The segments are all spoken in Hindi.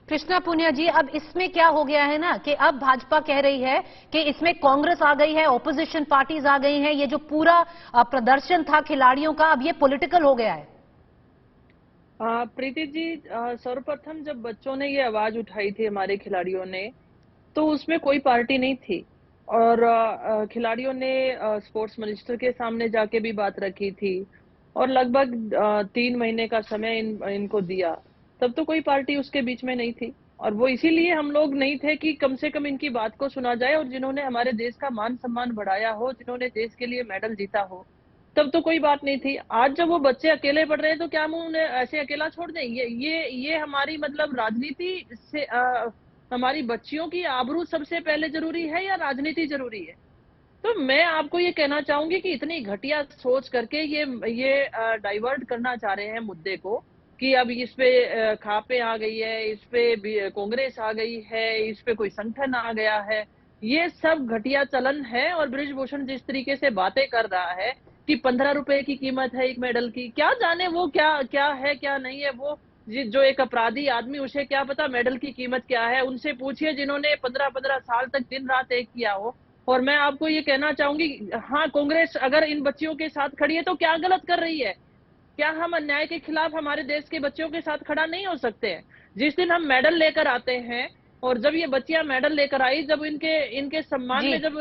कृष्णा पुनिया जी, अब इसमें क्या हो गया है ना कि अब भाजपा कह रही है कि इसमें कांग्रेस आ गई है, ऑपोजिशन पार्टीज आ गई हैं, ये जो पूरा प्रदर्शन था खिलाड़ियों का अब ये पॉलिटिकल हो गया है। प्रीति जी, सर्वप्रथम जब बच्चों ने ये आवाज उठाई थी हमारे खिलाड़ियों ने, तो उसमें कोई पार्टी नहीं थी। और खिलाड़ियों ने स्पोर्ट्स मिनिस्टर के सामने जाके भी बात रखी थी और लगभग 3 महीने का समय इनको दिया। तब तो कोई पार्टी उसके बीच में नहीं थी और वो इसीलिए हम लोग नहीं थे कि कम से कम इनकी बात को सुना जाए और जिन्होंने हमारे देश का मान सम्मान बढ़ाया हो, जिन्होंने देश के लिए मेडल जीता हो, तब तो कोई बात नहीं थी। आज जब वो बच्चे अकेले पढ़ रहे हैं तो क्या हम उन्हें ऐसे अकेला छोड़ दें? ये हमारी मतलब राजनीति से हमारी बच्चियों की आबरू सबसे पहले जरूरी है या राजनीति जरूरी है? तो मैं आपको ये कहना चाहूंगी कि इतनी घटिया सोच करके ये डाइवर्ट करना चाह रहे हैं मुद्दे को कि अब इस पे खापे आ गई है, इस पे कांग्रेस आ गई है, इस पे कोई संगठन आ गया है। ये सब घटिया चलन है। और ब्रिजभूषण जिस तरीके से बातें कर रहा है कि 15 रुपए की कीमत है एक मेडल की, क्या जाने वो क्या क्या है क्या नहीं है। वो जो एक अपराधी आदमी, उसे क्या पता मेडल की कीमत क्या है? उनसे पूछिए जिन्होंने 15-15 साल तक दिन रात एक किया हो। और मैं आपको ये कहना चाहूंगी, हाँ, कांग्रेस अगर इन बच्चियों के साथ खड़ी है तो क्या गलत कर रही है? क्या हम अन्याय के खिलाफ हमारे देश के बच्चों के साथ खड़ा नहीं हो सकते हैं? जिस दिन हम मेडल लेकर आते हैं, और जब ये बच्चियां मेडल लेकर आई, जब इनके इनके सम्मान जी, में जब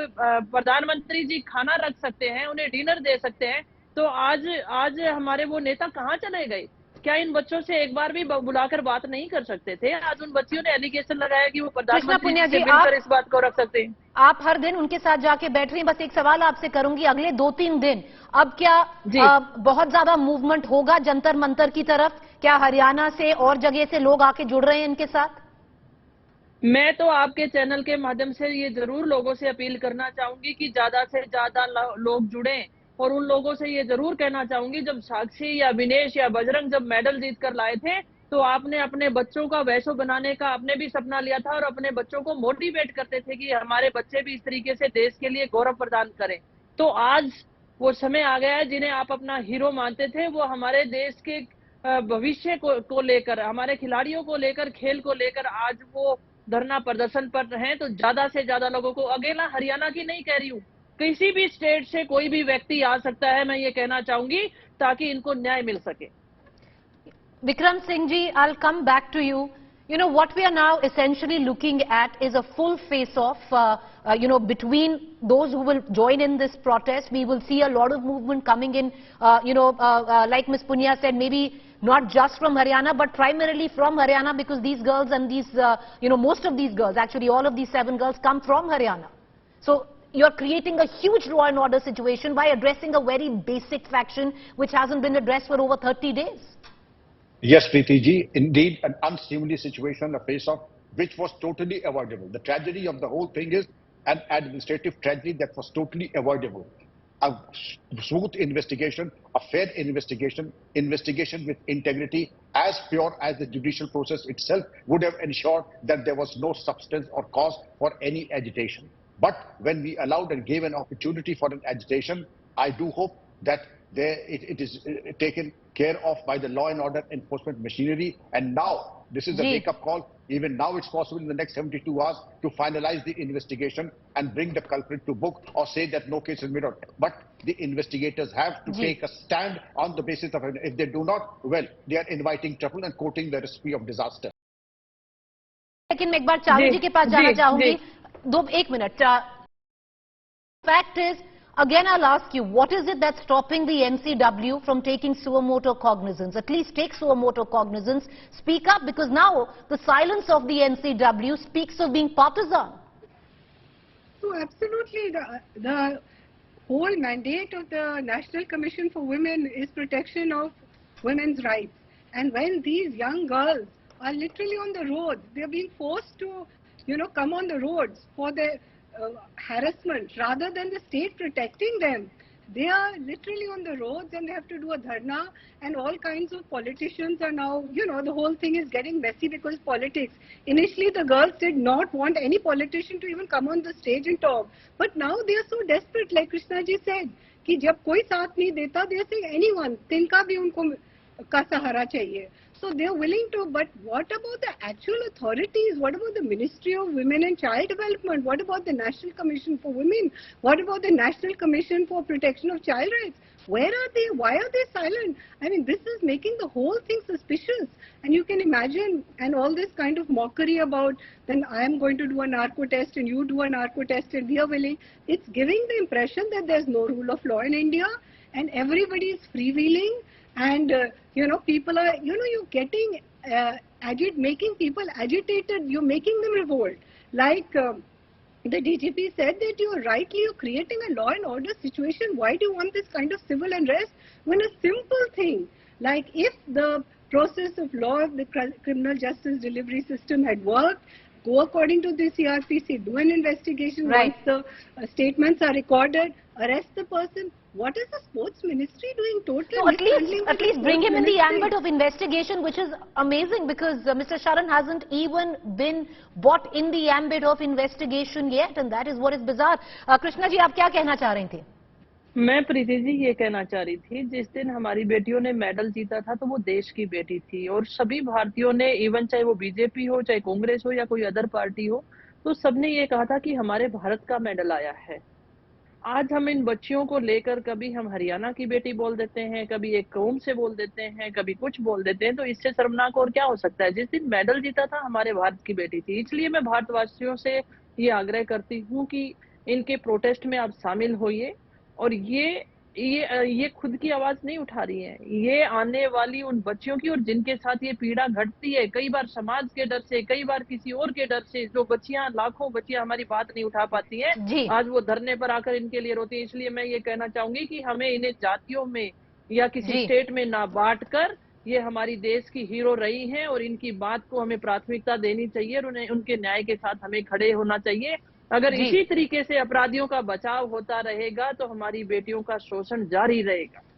प्रधानमंत्री जी खाना रख सकते हैं, उन्हें डिनर दे सकते हैं, तो आज आज हमारे वो नेता कहाँ चले गए? क्या इन बच्चों से एक बार भी बुलाकर बात नहीं कर सकते थे? आज उन बच्चियों ने एलिगेशन लगाया कि वो कृष्णा प्रधानमंत्री पुनिया जी से जी, मिलकर इस बात को रख सकते हैं। आप हर दिन उनके साथ जाके बैठ रही हैं। बस एक सवाल आपसे करूंगी, अगले 2-3 दिन अब क्या जी, बहुत ज्यादा मूवमेंट होगा जंतर मंतर की तरफ? क्या हरियाणा से और जगह से लोग आके जुड़ रहे हैं इनके साथ? मैं तो आपके चैनल के माध्यम से ये जरूर लोगों से अपील करना चाहूंगी कि ज्यादा से ज्यादा लोग जुड़ें। और उन लोगों से ये जरूर कहना चाहूंगी, जब साक्षी या विनेश या बजरंग जब मेडल जीत कर लाए थे, तो आपने अपने बच्चों का वैसो बनाने का आपने भी सपना लिया था और अपने बच्चों को मोटिवेट करते थे कि हमारे बच्चे भी इस तरीके से देश के लिए गौरव प्रदान करें। तो आज वो समय आ गया है, जिन्हें आप अपना हीरो मानते थे, वो हमारे देश के भविष्य को लेकर, हमारे खिलाड़ियों को लेकर, खेल को लेकर आज वो धरना प्रदर्शन पर हैं। तो ज्यादा से ज्यादा लोगों को, अकेला हरियाणा की नहीं कह रही हूँ, किसी भी स्टेट से कोई भी व्यक्ति आ सकता है, मैं ये कहना चाहूंगी, ताकि इनको न्याय मिल सके। Vikram Singh ji, I'll come back to you. You know, what we are now essentially looking at is a full face-off, between those who will join in this protest. We will see a lot of movement coming in, like Ms. Punia said, maybe not just from Haryana, but primarily from Haryana, because these girls and these, most of these girls, actually all of these 7 girls come from Haryana. So you're creating a huge law and order situation by addressing a very basic faction which hasn't been addressed for over 30 days. Yes, Preeti ji, indeed an unseemly situation, a face-off, which was totally avoidable. The tragedy of the whole thing is an administrative tragedy that was totally avoidable. A smooth investigation, a fair investigation, investigation with integrity, as pure as the judicial process itself, would have ensured that there was no substance or cause for any agitation. But when we allowed and gave an opportunity for an agitation, I do hope that it is taken care of by the law and order enforcement machinery. And now this is a wake-up call. Even now it's possible in the next 72 hours to finalize the investigation and bring the culprit to book, or say that no case is made out. But the investigators have to take a stand on the basis of evidence. If they do not, well, they are inviting trouble and quoting the recipe of disaster. लेकिन मैं एक बार चारू जी के पास जाना चाहूंगी, एक minute. Fact is, again I'll ask you, what is it that's stopping the NCW from taking suo motu cognizance? At least take suo motu cognizance, speak up, because now the silence of the NCW speaks of being partisan. So absolutely, the whole mandate of the National Commission for Women is protection of women's rights. And when these young girls are literally on the roads, they are being forced to, come on the roads for their harassment rather than the state protecting them. They are literally on the roads and they have to do a dharna, and all kinds of politicians are now, the whole thing is getting messy because politics. Initially the girls did not want any politician to even come on the stage and talk. But now they are so desperate, like Krishna ji said, कि जब कोई साथ नहीं देता, they are saying anyone, तिनका भी उनको का सहारा चाहिए. So they're willing to, but what about the actual authorities? What about the Ministry of Women and Child Development? What about the National Commission for Women? What about the National Commission for Protection of Child Rights? Where are they? Why are they silent? I mean, this is making the whole thing suspicious. And you can imagine, and all this kind of mockery about, then I am going to do a narco test and you do a narco test and we are willing. It's giving the impression that there's no rule of law in India and everybody is freewheeling. And, people are, you're getting, making people agitated, you're making them revolt. Like the DGP said that you're creating a law and order situation. Why do you want this kind of civil unrest? When a simple thing, like if the process of law of the criminal justice delivery system had worked, go according to the CRPC, do an investigation. Right. Once the statements are recorded, arrest the person. What is the sports ministry doing? Totally So at least bring him in the ambit of investigation, which is amazing because Mr. Sharan hasn't even been brought in the ambit of investigation yet, and that is what is bizarre. Krishna ji, आप क्या कहना चाह रही थी? मैं प्रीति जी ये कहना चाह रही थी, जिस दिन हमारी बेटियों ने मेडल जीता था तो वो देश की बेटी थी और सभी भारतीयों ने, इवन चाहे वो बीजेपी हो, चाहे कांग्रेस हो या कोई अदर पार्टी हो, तो सबने ये कहा था कि हमारे भारत का मेडल आया है। आज हम इन बच्चियों को लेकर कभी हम हरियाणा की बेटी बोल देते हैं, कभी एक कौम से बोल देते हैं, कभी कुछ बोल देते हैं, तो इससे शर्मनाक और क्या हो सकता है। जिस दिन मेडल जीता था हमारे भारत की बेटी थी, इसलिए मैं भारतवासियों से ये आग्रह करती हूँ कि इनके प्रोटेस्ट में आप शामिल होइए और ये खुद की आवाज नहीं उठा रही है, ये आने वाली उन बच्चियों की और जिनके साथ ये पीड़ा घटती है, कई बार समाज के डर से, कई बार किसी और के डर से, जो बच्चियां, लाखों बच्चियां हमारी बात नहीं उठा पाती हैं, आज वो धरने पर आकर इनके लिए रोती है। इसलिए मैं ये कहना चाहूंगी कि हमें इन्हें जातियों में या किसी स्टेट में ना बांट कर, ये हमारी देश की हीरो रही हैं और इनकी बात को हमें प्राथमिकता देनी चाहिए और उन्हें उनके न्याय के साथ हमें खड़े होना चाहिए। अगर इसी तरीके से अपराधियों का बचाव होता रहेगा तो हमारी बेटियों का शोषण जारी रहेगा।